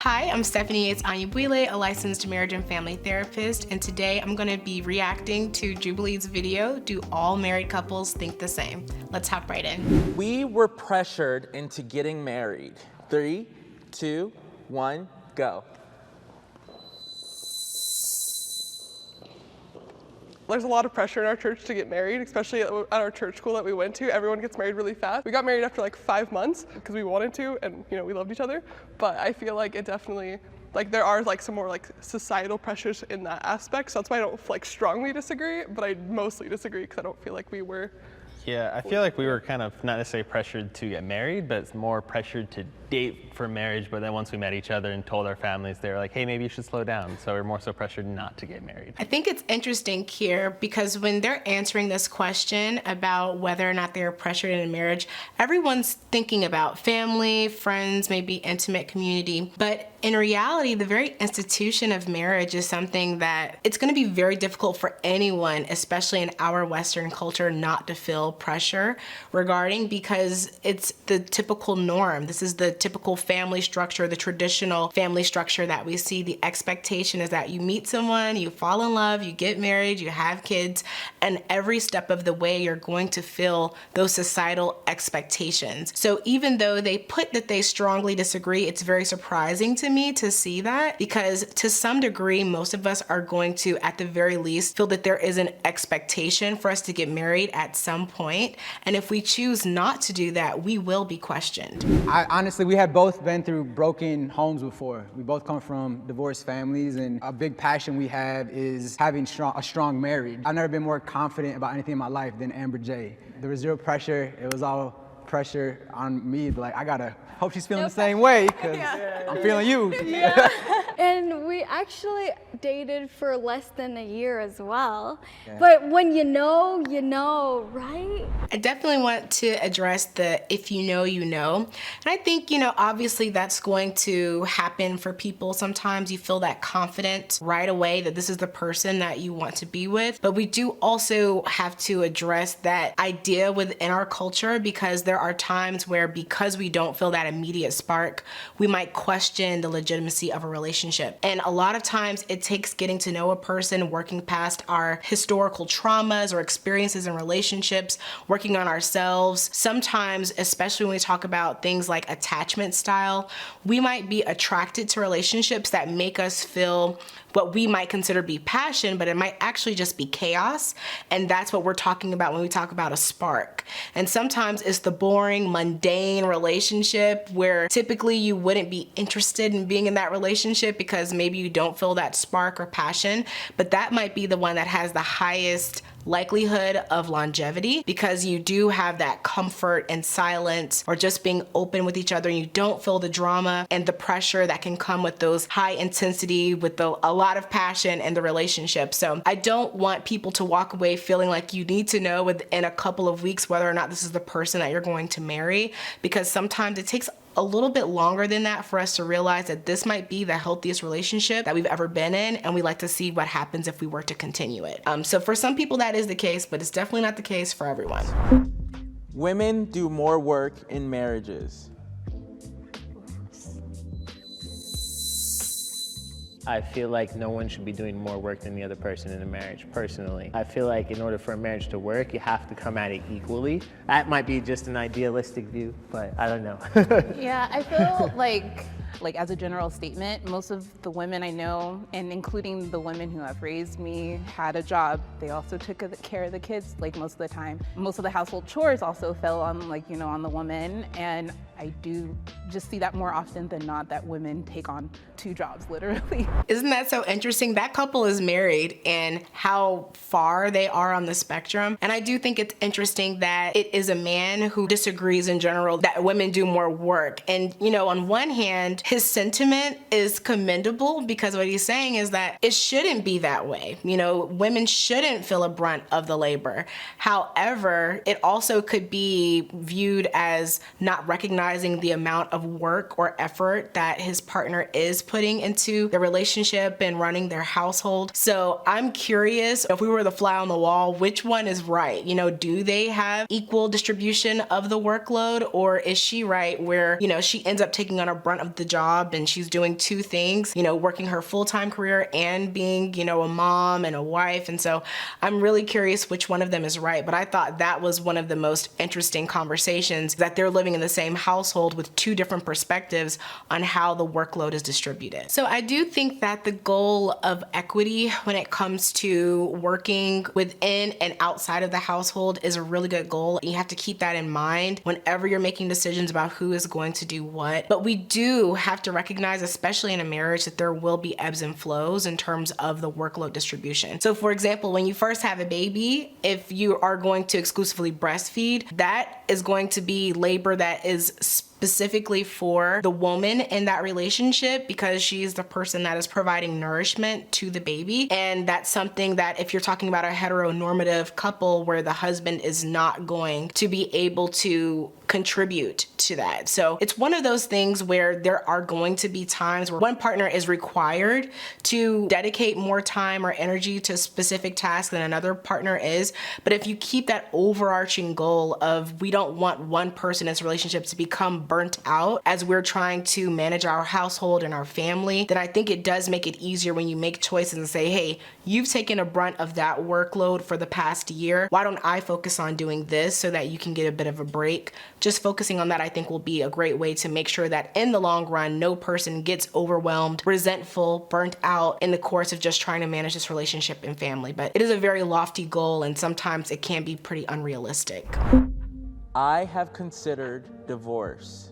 Hi, I'm Stephanie Anyabwile, a licensed marriage and family therapist, and today I'm going to be reacting to Jubilee's video, Do All Married Couples Think the Same? Let's hop right in. We were pressured into getting married. 3, 2, 1, go. There's a lot of pressure in our church to get married, especially at our church school that we went to. Everyone gets married really fast. We got married after like 5 months because we wanted to, and we loved each other. But I feel like it definitely, there are some more societal pressures in that aspect. So that's why I don't strongly disagree, but I mostly disagree because I don't feel like we were. Yeah, I feel like we were kind of not necessarily pressured to get married, but it's more pressured to date for marriage. But then once we met each other and told our families, they were like, hey, maybe you should slow down. So we're more so pressured not to get married. I think it's interesting here because when they're answering this question about whether or not they're pressured in a marriage, everyone's thinking about family, friends, maybe intimate community. But in reality, the very institution of marriage is something that it's going to be very difficult for anyone, especially in our Western culture, not to feel pressure regarding, because it's the typical norm. This is the typical family structure, the traditional family structure that we see. The expectation is that you meet someone, you fall in love, you get married, you have kids, and every step of the way you're going to feel those societal expectations. So even though they put that they strongly disagree, it's very surprising to me to see that, because to some degree, most of us are going to, at the very least, feel that there is an expectation for us to get married at some point. And if we choose not to do that, we will be questioned. Honestly, we have both been through broken homes before. We both come from divorced families, and a big passion we have is having a strong marriage. I've never been more confident about anything in my life than Amber J. There was zero pressure. It was all pressure on me. I gotta hope she's feeling the same way, because I'm feeling you. Yeah. And we actually dated for less than a year as well. Yeah. But when you know, right? I definitely want to address the if you know, you know. And I think, obviously that's going to happen for people. Sometimes you feel that confidence right away that this is the person that you want to be with. But we do also have to address that idea within our culture, because there are times where, because we don't feel that immediate spark, we might question the legitimacy of a relationship. And a lot of times it takes getting to know a person, working past our historical traumas or experiences in relationships, working on ourselves. Sometimes, especially when we talk about things like attachment style, we might be attracted to relationships that make us feel what we might consider be passion, but it might actually just be chaos. And that's what we're talking about when we talk about a spark. And sometimes it's the boring, mundane relationship where typically you wouldn't be interested in being in that relationship because maybe you don't feel that spark or passion, but that might be the one that has the highest likelihood of longevity, because you do have that comfort and silence, or just being open with each other, and you don't feel the drama and the pressure that can come with those high intensity, with a lot of passion in the relationship. So I don't want people to walk away feeling like you need to know within a couple of weeks whether or not this is the person that you're going to marry, because sometimes it takes a little bit longer than that for us to realize that this might be the healthiest relationship that we've ever been in, and we like to see what happens if we were to continue it. So for some people that is the case, but it's definitely not the case for everyone. Women do more work in marriages. I feel like no one should be doing more work than the other person in a marriage, personally. I feel like in order for a marriage to work, you have to come at it equally. That might be just an idealistic view, but I don't know. Yeah, I feel like as a general statement, most of the women I know, and including the women who have raised me, had a job. They also took care of the kids most of the time. Most of the household chores also fell on on the woman, and I do just see that more often than not, that women take on 2 jobs, literally. Isn't that so interesting? That couple is married, and how far they are on the spectrum. And I do think it's interesting that it is a man who disagrees in general that women do more work. And on one hand, his sentiment is commendable, because what he's saying is that it shouldn't be that way. Women shouldn't feel a brunt of the labor. However, it also could be viewed as not recognizing recognizing the amount of work or effort that his partner is putting into the relationship and running their household. So I'm curious, if we were the fly on the wall, which one is right? You know, do they have equal distribution of the workload, or is she right where, you know, she ends up taking on a brunt of the job and she's doing two things, you know, working her full-time career and being, you know, a mom and a wife. And so I'm really curious which one of them is right. But I thought that was one of the most interesting conversations, that they're living in the same household with two different perspectives on how the workload is distributed. So I do think that the goal of equity when it comes to working within and outside of the household is a really good goal. You have to keep that in mind whenever you're making decisions about who is going to do what. But we do have to recognize, especially in a marriage, that there will be ebbs and flows in terms of the workload distribution. So for example, when you first have a baby, if you are going to exclusively breastfeed, that is going to be labor that is specifically for the woman in that relationship, because she's the person that is providing nourishment to the baby. And that's something that if you're talking about a heteronormative couple where the husband is not going to be able to contribute to that. So it's one of those things where there are going to be times where one partner is required to dedicate more time or energy to a specific task than another partner is. But if you keep that overarching goal of, we don't want one person in this relationship to become burnt out as we're trying to manage our household and our family, then I think it does make it easier when you make choices and say, hey, you've taken a brunt of that workload for the past year. Why don't I focus on doing this so that you can get a bit of a break? Just focusing on that, I think, will be a great way to make sure that in the long run, no person gets overwhelmed, resentful, burnt out in the course of just trying to manage this relationship and family. But it is a very lofty goal, and sometimes it can be pretty unrealistic. I have considered divorce.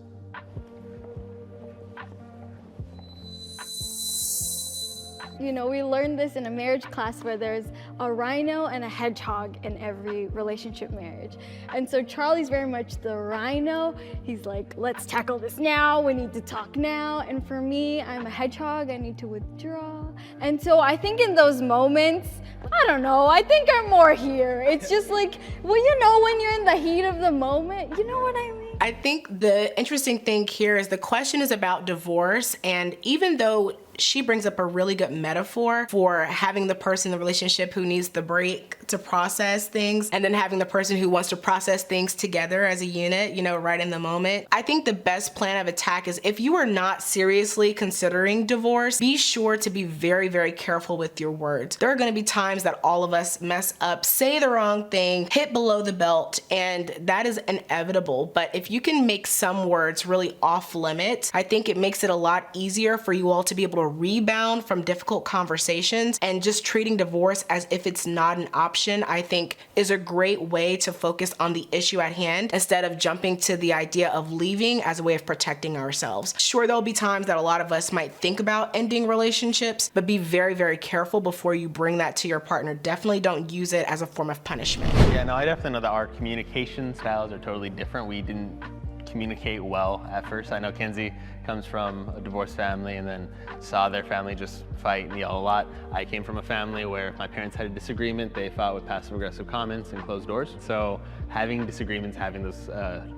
You know, we learned this in a marriage class where there's a rhino and a hedgehog in every relationship marriage. And so Charlie's very much the rhino. He's like, let's tackle this now, we need to talk now. And for me, I'm a hedgehog, I need to withdraw. And so I think in those moments, I don't know, I think I'm more here. It's just like, well, you know, when you're in the heat of the moment, you know what I mean? I think the interesting thing here is the question is about divorce, and even though she brings up a really good metaphor for having the person in the relationship who needs the break to process things, and then having the person who wants to process things together as a unit, you know, right in the moment. I think the best plan of attack is, if you are not seriously considering divorce, be sure to be very, very careful with your words. There are going to be times that all of us mess up, say the wrong thing, hit below the belt, and that is inevitable. But if you can make some words really off limit, I think it makes it a lot easier for you all to be able to rebound from difficult conversations. And just treating divorce as if it's not an option, I think, is a great way to focus on the issue at hand instead of jumping to the idea of leaving as a way of protecting ourselves. Sure, there'll be times that a lot of us might think about ending relationships, but be very, very careful before you bring that to your partner. Definitely don't use it as a form of punishment. Yeah, no, I definitely know that our communication styles are totally different. We didn't communicate well at first. I know Kenzie comes from a divorced family and then saw their family just fight and yell a lot. I came from a family where my parents had a disagreement. They fought with passive-aggressive comments and closed doors. So having disagreements, having those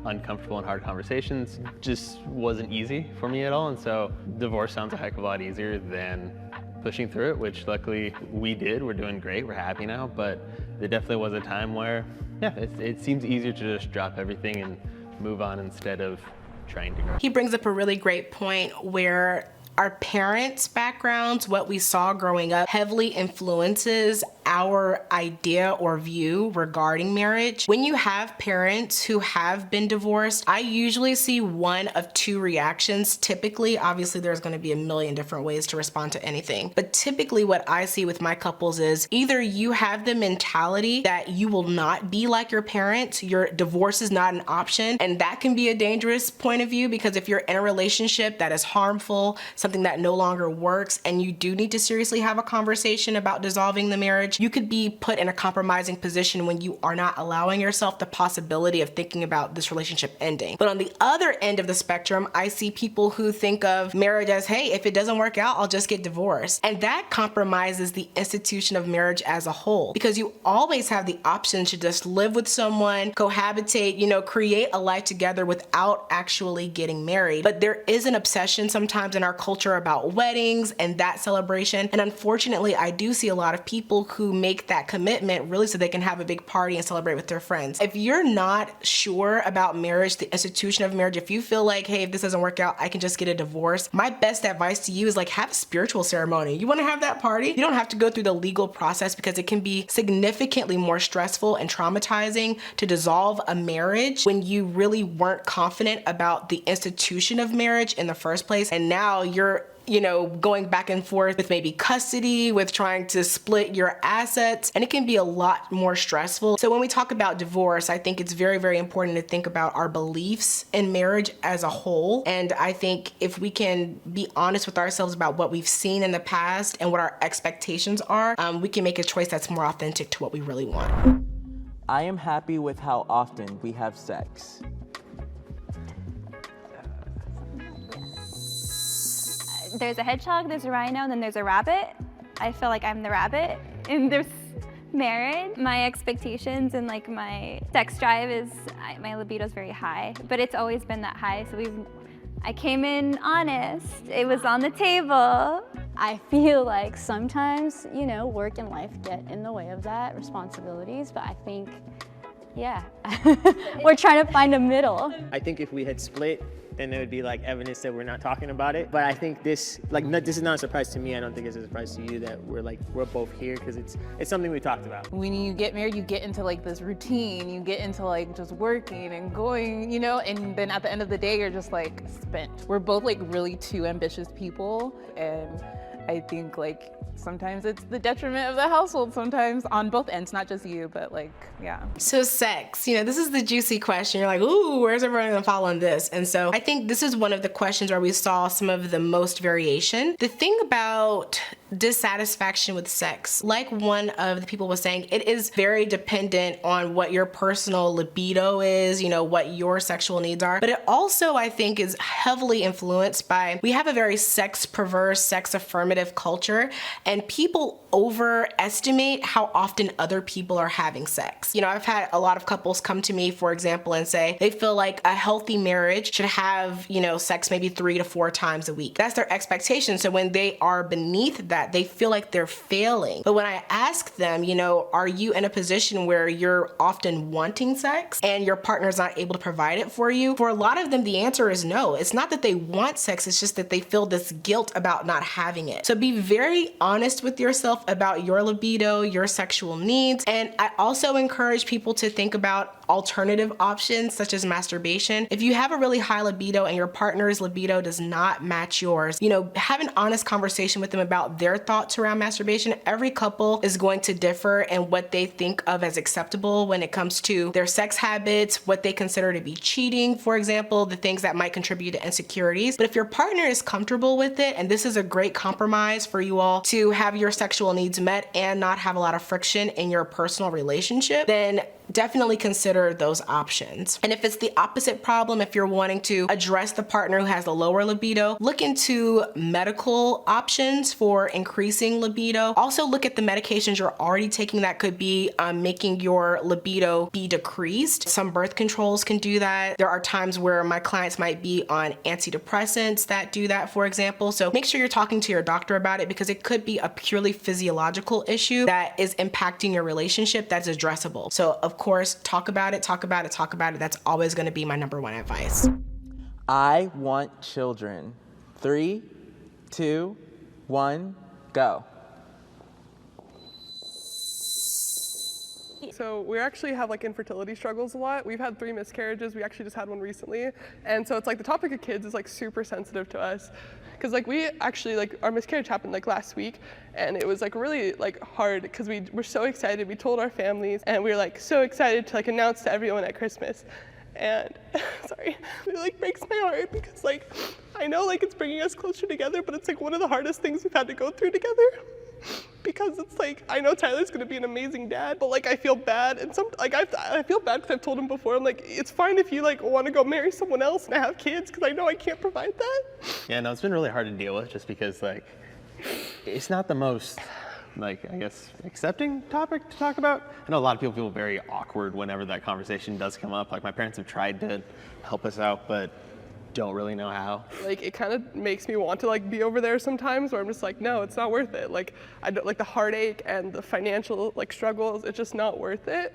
uncomfortable and hard conversations just wasn't easy for me at all. And so divorce sounds a heck of a lot easier than pushing through it, which luckily we did. We're doing great, we're happy now, but there definitely was a time where, yeah, it seems easier to just drop everything and move on instead of trying to grow. He brings up a really great point where our parents' backgrounds, what we saw growing up, heavily influences our idea or view regarding marriage. When you have parents who have been divorced, I usually see one of two reactions. Typically, obviously there's going to be a million different ways to respond to anything, but typically what I see with my couples is either you have the mentality that you will not be like your parents, your divorce is not an option, and that can be a dangerous point of view, because if you're in a relationship that is harmful, something that no longer works, and you do need to seriously have a conversation about dissolving the marriage, marriage, you could be put in a compromising position when you are not allowing yourself the possibility of thinking about this relationship ending. But on the other end of the spectrum, I see people who think of marriage as, hey, if it doesn't work out, I'll just get divorced. And that compromises the institution of marriage as a whole, because you always have the option to just live with someone, cohabitate, create a life together without actually getting married. But there is an obsession sometimes in our culture about weddings and that celebration. And unfortunately, I do see a lot of people who make that commitment really so they can have a big party and celebrate with their friends. If you're not sure about marriage, the institution of marriage, if you feel like, hey, if this doesn't work out, I can just get a divorce, my best advice to you is like, have a spiritual ceremony. You want to have that party? You don't have to go through the legal process, because it can be significantly more stressful and traumatizing to dissolve a marriage when you really weren't confident about the institution of marriage in the first place. And now you're going back and forth with maybe custody, with trying to split your assets, and it can be a lot more stressful. So when we talk about divorce, I think it's very, very important to think about our beliefs in marriage as a whole. And I think if we can be honest with ourselves about what we've seen in the past and what our expectations are, we can make a choice that's more authentic to what we really want. I am happy with how often we have sex. There's a hedgehog, there's a rhino, and then there's a rabbit. I feel like I'm the rabbit in this marriage. My expectations and like my sex drive is, my libido is very high, but it's always been that high. So I came in honest. It was on the table. I feel like sometimes, work and life get in the way of that, responsibilities, but I think, yeah, we're trying to find a middle. I think if we had split, then it would be like evidence that we're not talking about it. But I think this is not a surprise to me. I don't think it's a surprise to you that we're both here, because it's something we talked about. When you get married, you get into like this routine, you get into like just working and going, and then at the end of the day, you're just like spent. We're both like really two ambitious people, and I think like sometimes it's the detriment of the household, sometimes on both ends, not just you, but like, yeah. So sex, this is the juicy question. You're like, ooh, where's everyone gonna fall on this? And so I think this is one of the questions where we saw some of the most variation. The thing about dissatisfaction with sex, like one of the people was saying, it is very dependent on what your personal libido is, what your sexual needs are. But it also, I think, is heavily influenced by, we have a very sex perverse, sex affirmative culture, and people overestimate how often other people are having sex. I've had a lot of couples come to me, for example, and say they feel like a healthy marriage should have, sex maybe 3 to 4 times a week. That's their expectation. So when they are beneath that, they feel like they're failing. But when I ask them, are you in a position where you're often wanting sex and your partner's not able to provide it for you? For a lot of them, the answer is no. It's not that they want sex, it's just that they feel this guilt about not having it. So be very honest with yourself about your libido, your sexual needs. And I also encourage people to think about alternative options such as masturbation. If you have a really high libido and your partner's libido does not match yours, have an honest conversation with them about their thoughts around masturbation. Every couple is going to differ in what they think of as acceptable when it comes to their sex habits, what they consider to be cheating, for example, the things that might contribute to insecurities. But if your partner is comfortable with it, and this is a great compromise for you all to have your sexual needs met and not have a lot of friction in your personal relationship, then definitely consider those options. And if it's the opposite problem, if you're wanting to address the partner who has the lower libido, look into medical options for increasing libido. Also look at the medications you're already taking that could be making your libido be decreased. Some birth controls can do that. There are times where my clients might be on antidepressants that do that, for example. So make sure you're talking to your doctor about it, because it could be a purely physiological issue that is impacting your relationship that's addressable. So of course, talk about it. That's always going to be my number one advice. I want children. 3, 2, 1, go. So we actually have like infertility struggles a lot. We've had 3 miscarriages. We actually just had one recently. And so it's like the topic of kids is like super sensitive to us. Because like we actually, like our miscarriage happened like last week, and it was like really like hard because we were so excited. We told our families, and we were like so excited to like announce to everyone at Christmas. And sorry, it like breaks my heart because like I know like it's bringing us closer together, but it's like one of the hardest things we've had to go through together. Because it's like, I know Tyler's gonna be an amazing dad, but like I feel bad, and I feel bad because I've told him before, I'm like, it's fine if you like want to go marry someone else and have kids, because I know I can't provide that. Yeah, no, it's been really hard to deal with just because like, it's not the most, like, I guess, accepting topic to talk about. I know a lot of people feel very awkward whenever that conversation does come up. Like my parents have tried to help us out, but don't really know how. Like it kind of makes me want to like be over there sometimes, where I'm just like, no, it's not worth it. Like I don't like the heartache and the financial like struggles. It's just not worth it.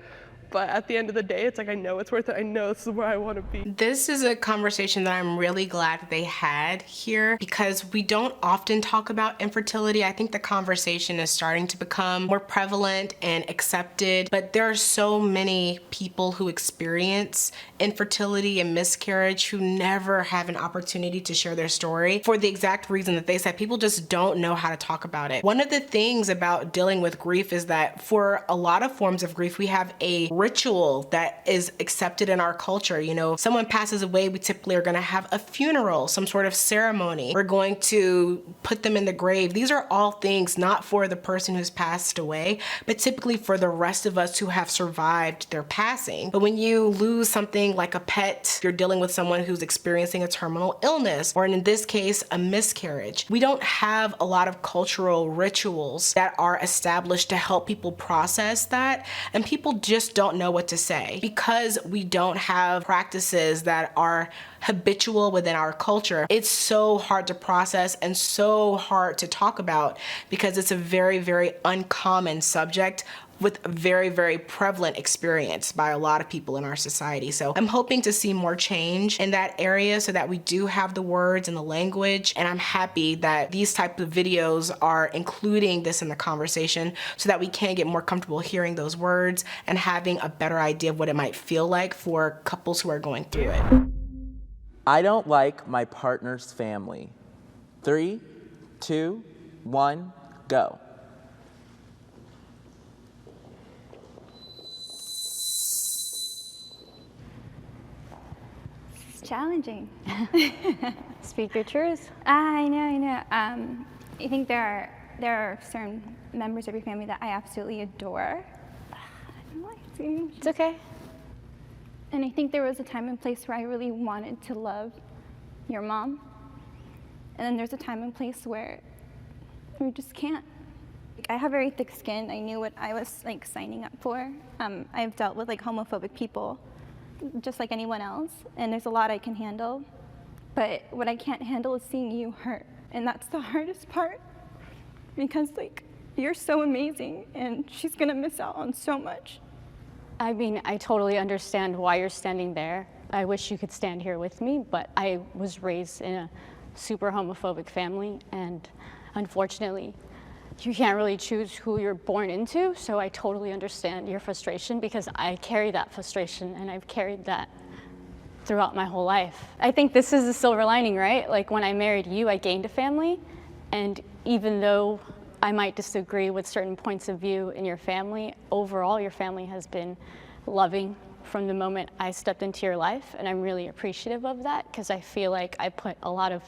But at the end of the day, it's like, I know it's worth it. I know this is where I want to be. This is a conversation that I'm really glad that they had here because we don't often talk about infertility. I think the conversation is starting to become more prevalent and accepted, but there are so many people who experience infertility and miscarriage who never have an opportunity to share their story for the exact reason that they said people just don't know how to talk about it. One of the things about dealing with grief is that for a lot of forms of grief, we have a ritual that is accepted in our culture. You know, if someone passes away, we typically are going to have a funeral, some sort of ceremony. We're going to put them in the grave. These are all things not for the person who's passed away, but typically for the rest of us who have survived their passing. But when you lose something like a pet, you're dealing with someone who's experiencing a terminal illness, or in this case, a miscarriage. We don't have a lot of cultural rituals that are established to help people process that, and people just don't know what to say because we don't have practices that are habitual within our culture. It's so hard to process and so hard to talk about because it's a very, very uncommon subject with a very, very prevalent experience by a lot of people in our society. So I'm hoping to see more change in that area so that we do have the words and the language. And I'm happy that these types of videos are including this in the conversation so that we can get more comfortable hearing those words and having a better idea of what it might feel like for couples who are going through it. I don't like my partner's family. 3, 2, 1, go. Challenging. Speak your truth. I know. I think there are certain members of your family that I absolutely adore. I don't like to. It's okay. And I think there was a time and place where I really wanted to love your mom. And then there's a time and place where we just can't. I have very thick skin. I knew what I was like signing up for. I've dealt with like homophobic people just like anyone else, and there's a lot I can handle. But what I can't handle is seeing you hurt, and that's the hardest part because like you're so amazing and she's gonna miss out on so much. I mean, I totally understand why you're standing there. I wish you could stand here with me, but I was raised in a super homophobic family, and unfortunately, you can't really choose who you're born into, so I totally understand your frustration because I carry that frustration and I've carried that throughout my whole life. I think this is the silver lining, right? Like when I married you, I gained a family, and even though I might disagree with certain points of view in your family, overall your family has been loving from the moment I stepped into your life, and I'm really appreciative of that because I feel like I put a lot of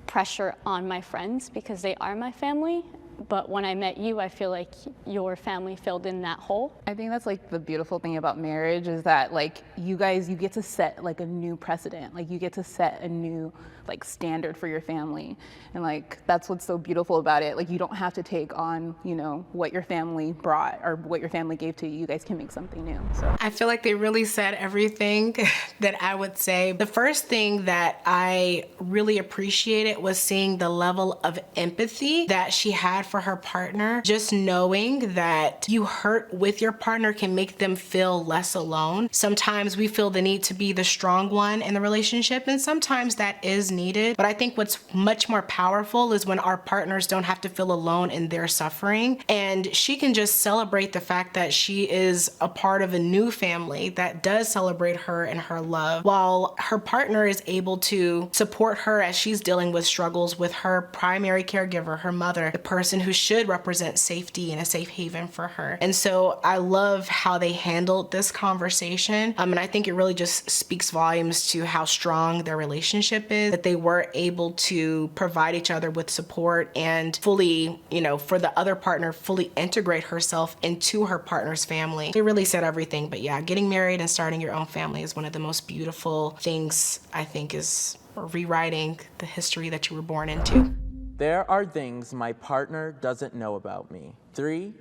pressure on my friends because they are my family. But when I met you, I feel like your family filled in that hole. I think that's like the beautiful thing about marriage is that like you get to set like a new precedent. Like you get to set a new like standard for your family. And like that's what's so beautiful about it. Like you don't have to take on, you know, what your family brought or what your family gave to you. You guys can make something new. So I feel like they really said everything that I would say. The first thing that I really appreciated was seeing the level of empathy that she had for her partner. Just knowing that you hurt with your partner can make them feel less alone. Sometimes we feel the need to be the strong one in the relationship, and sometimes that is needed. But I think what's much more powerful is when our partners don't have to feel alone in their suffering, and she can just celebrate the fact that she is a part of a new family that does celebrate her and her love, while her partner is able to support her as she's dealing with struggles with her primary caregiver, her mother, the person person who should represent safety and a safe haven for her. And so I love how they handled this conversation. And I think it really just speaks volumes to how strong their relationship is, that they were able to provide each other with support and fully, for the other partner, fully integrate herself into her partner's family. They really said everything. But yeah, getting married and starting your own family is one of the most beautiful things, I think, is rewriting the history that you were born into. There are things my partner doesn't know about me. 3,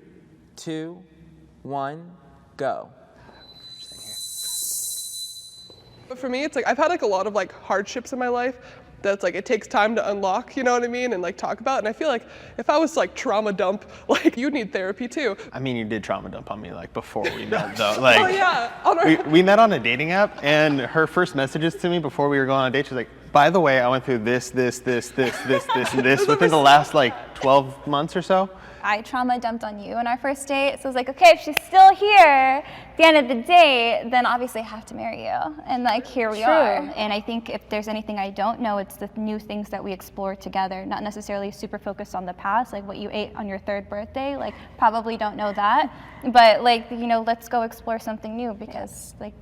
2, 1, go. But for me, it's like I've had like a lot of like hardships in my life that's like it takes time to unlock, you know what I mean, and like talk about. And I feel like if I was to, like trauma dump, like you'd need therapy too. I mean, you did trauma dump on me like before we met though. Like, oh yeah, we met on a dating app, and her first messages to me before we were going on a date, she was like, by the way, I went through this, and this within the last like 12 months or so. I trauma dumped on you on our first date, so I was like, okay, if she's still here at the end of the day, then obviously I have to marry you. And like, here we are. And I think if there's anything I don't know, it's the new things that we explore together, not necessarily super focused on the past, like what you ate on your 3rd birthday, like probably don't know that. But like, let's go explore something new because like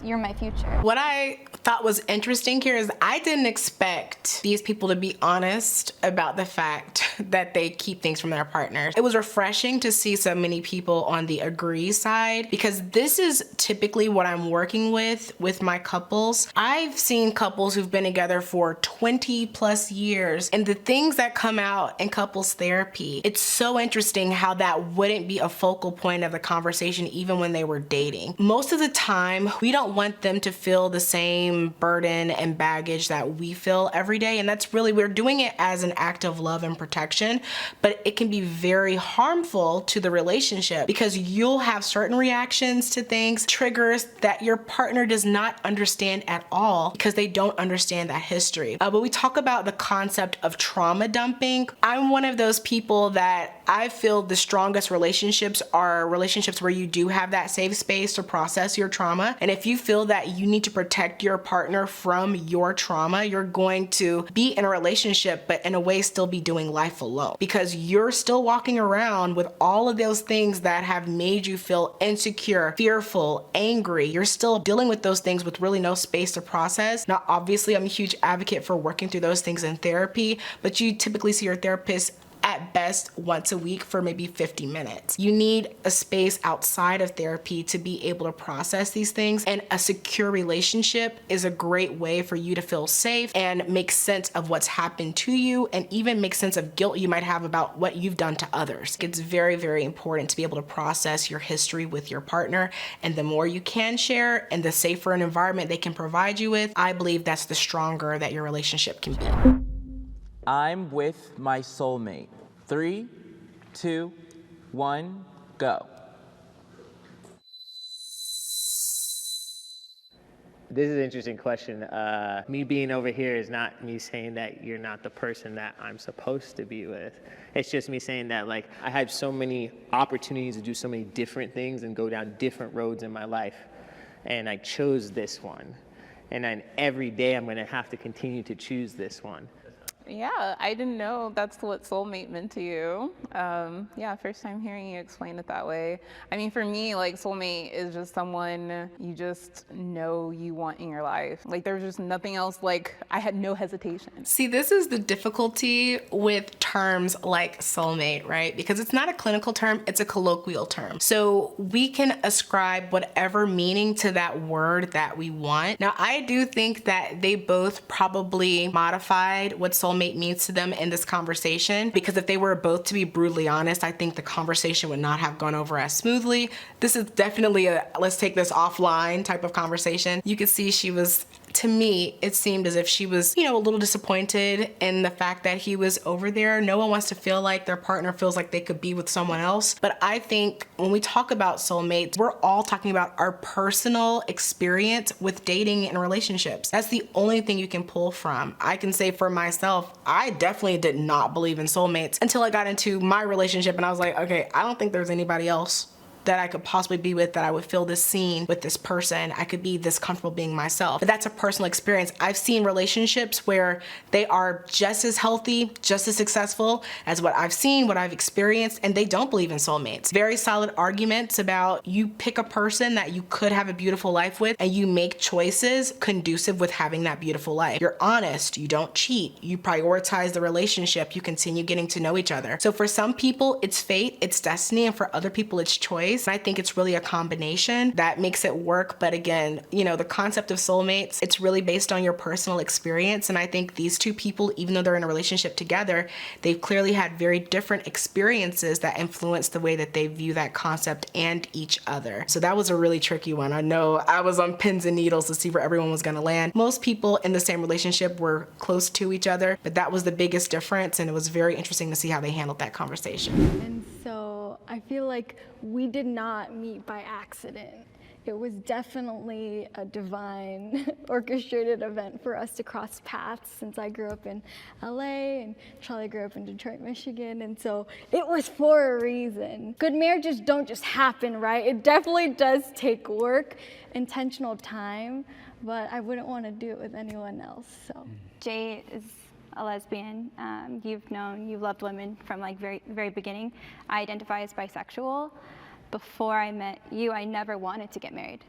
you're my future. What I thought was interesting here is I didn't expect these people to be honest about the fact that they keep things from their partners. It was refreshing to see so many people on the agree side because this is typically what I'm working with my couples. I've seen couples who've been together for 20 plus years, and the things that come out in couples therapy, it's so interesting how that wouldn't be a focal point of the conversation even when they were dating. Most of the time, we don't want them to feel the same burden and baggage that we feel every day, and that's really, we're doing it as an act of love and protection, but it can be very harmful to the relationship because you'll have certain reactions to things, triggers that your partner does not understand at all because they don't understand that history. But we talk about the concept of trauma dumping. I'm one of those people that I feel the strongest relationships are relationships where you do have that safe space to process your trauma. And if you feel that you need to protect your partner from your trauma, you're going to be in a relationship, but in a way still be doing life alone because you're still walking around with all of those things that have made you feel insecure, fearful, angry. You're still dealing with those things with really no space to process. Now, obviously, I'm a huge advocate for working through those things in therapy, but you typically see your therapist at best once a week for maybe 50 minutes. You need a space outside of therapy to be able to process these things, and a secure relationship is a great way for you to feel safe and make sense of what's happened to you and even make sense of guilt you might have about what you've done to others. It's very, very important to be able to process your history with your partner, and the more you can share and the safer an environment they can provide you with, I believe that's the stronger that your relationship can be. I'm with my soulmate. 3, 2, 1, go. This is an interesting question. Me being over here is not me saying that you're not the person that I'm supposed to be with. It's just me saying that like I had so many opportunities to do so many different things and go down different roads in my life. And I chose this one. And then every day I'm gonna have to continue to choose this one. Yeah, I didn't know that's what soulmate meant to you. Yeah, first time hearing you explain it that way. I mean, for me, like soulmate is just someone you just know you want in your life. Like there's just nothing else, like I had no hesitation. See, this is the difficulty with terms like soulmate, right? Because it's not a clinical term, it's a colloquial term. So we can ascribe whatever meaning to that word that we want. Now, I do think that they both probably modified what soulmate means to them in this conversation, because if they were both to be brutally honest, I think the conversation would not have gone over as smoothly. This is definitely a let's take this offline type of conversation. You could see she was, to me, it seemed as if she was, a little disappointed in the fact that he was over there. No one wants to feel like their partner feels like they could be with someone else. But I think when we talk about soulmates, we're all talking about our personal experience with dating and relationships. That's the only thing you can pull from. I can say for myself, I definitely did not believe in soulmates until I got into my relationship and I was like, okay, I don't think there's anybody else. that I could possibly be with, that I would feel this seen with this person. I could be this comfortable being myself. But that's a personal experience. I've seen relationships where they are just as healthy, just as successful as what I've seen, what I've experienced, and they don't believe in soulmates. Very solid arguments about you pick a person that you could have a beautiful life with, and you make choices conducive with having that beautiful life. You're honest, you don't cheat, you prioritize the relationship, you continue getting to know each other. So for some people, it's fate, it's destiny, and for other people, it's choice. And I think it's really a combination that makes it work. But again, you know, the concept of soulmates, it's really based on your personal experience. And I think these two people, even though they're in a relationship together, they've clearly had very different experiences that influence the way that they view that concept and each other. So that was a really tricky one. I know I was on pins and needles to see where everyone was gonna land. Most people in the same relationship were close to each other, but that was the biggest difference, and it was very interesting to see how they handled that conversation. And so I feel like we did not meet by accident. It was definitely a divine orchestrated event for us to cross paths, since I grew up in LA and Charlie grew up in Detroit, Michigan. And so it was for a reason. Good marriages don't just happen, right? It definitely does take work, intentional time, but I wouldn't want to do it with anyone else, so. Jay is a lesbian. You've loved women from like very beginning. I identify as bisexual. Before I met you, I never wanted to get married.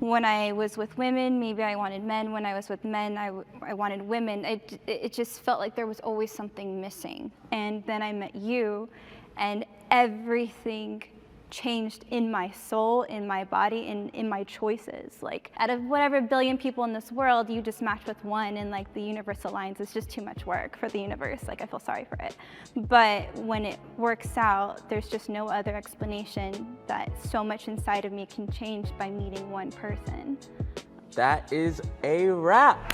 When I was with women, maybe I wanted men. When I was with men, I wanted women. It just felt like there was always something missing. And then I met you, and everything changed in my soul, in my body, in my choices. Like, out of whatever billion people in this world, you just match with one, and like the universe aligns. It's just too much work for the universe. Like, I feel sorry for it. But when it works out, there's just no other explanation that so much inside of me can change by meeting one person. That is a wrap.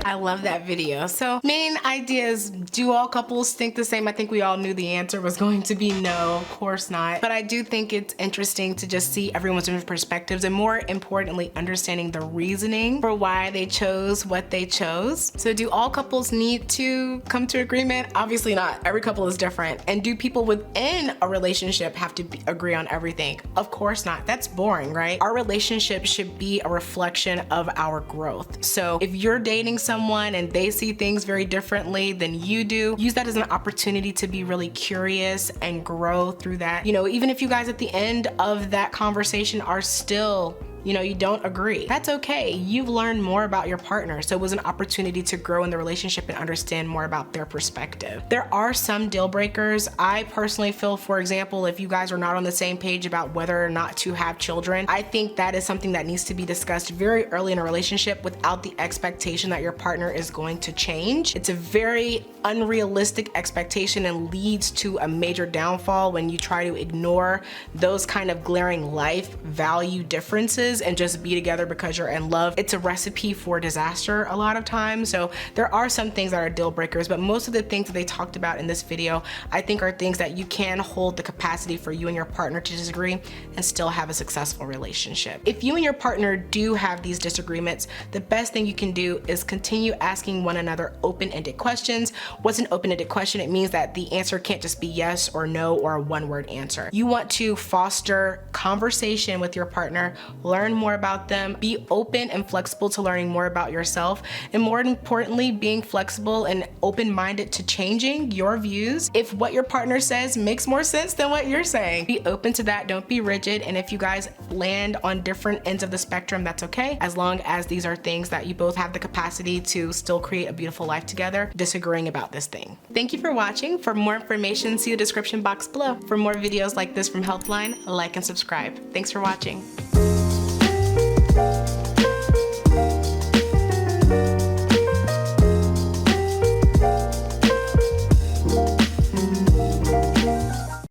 I love that video. So main ideas, do all couples think the same? I think we all knew the answer was going to be no, of course not. But I do think it's interesting to just see everyone's different perspectives, and more importantly, understanding the reasoning for why they chose what they chose. So do all couples need to come to agreement? Obviously not. Every couple is different. And do people within a relationship have to agree on everything? Of course not. That's boring, right? Our relationship should be a reflection of our growth. So if you're dating someone and they see things very differently than you do, use that as an opportunity to be really curious and grow through that. You know, even if you guys at the end of that conversation are still, you know, you don't agree, that's okay. You've learned more about your partner, so it was an opportunity to grow in the relationship and understand more about their perspective. There are some deal breakers. I personally feel, for example, if you guys are not on the same page about whether or not to have children, I think that is something that needs to be discussed very early in a relationship without the expectation that your partner is going to change. It's a very unrealistic expectation and leads to a major downfall when you try to ignore those kind of glaring life value differences and just be together because you're in love. It's a recipe for disaster a lot of times. So there are some things that are deal breakers, but most of the things that they talked about in this video, I think are things that you can hold the capacity for you and your partner to disagree and still have a successful relationship. If you and your partner do have these disagreements, the best thing you can do is continue asking one another open-ended questions. What's an open-ended question? It means that the answer can't just be yes or no or a one-word answer. You want to foster conversation with your partner, learn more about them, be open and flexible to learning more about yourself, and more importantly, being flexible and open-minded to changing your views. If what your partner says makes more sense than what you're saying, be open to that, don't be rigid. And if you guys land on different ends of the spectrum, that's okay, as long as these are things that you both have the capacity to still create a beautiful life together, disagreeing about this thing. Thank you for watching. For more information, see the description box below. For more videos like this from Healthline, like and subscribe. Thanks for watching.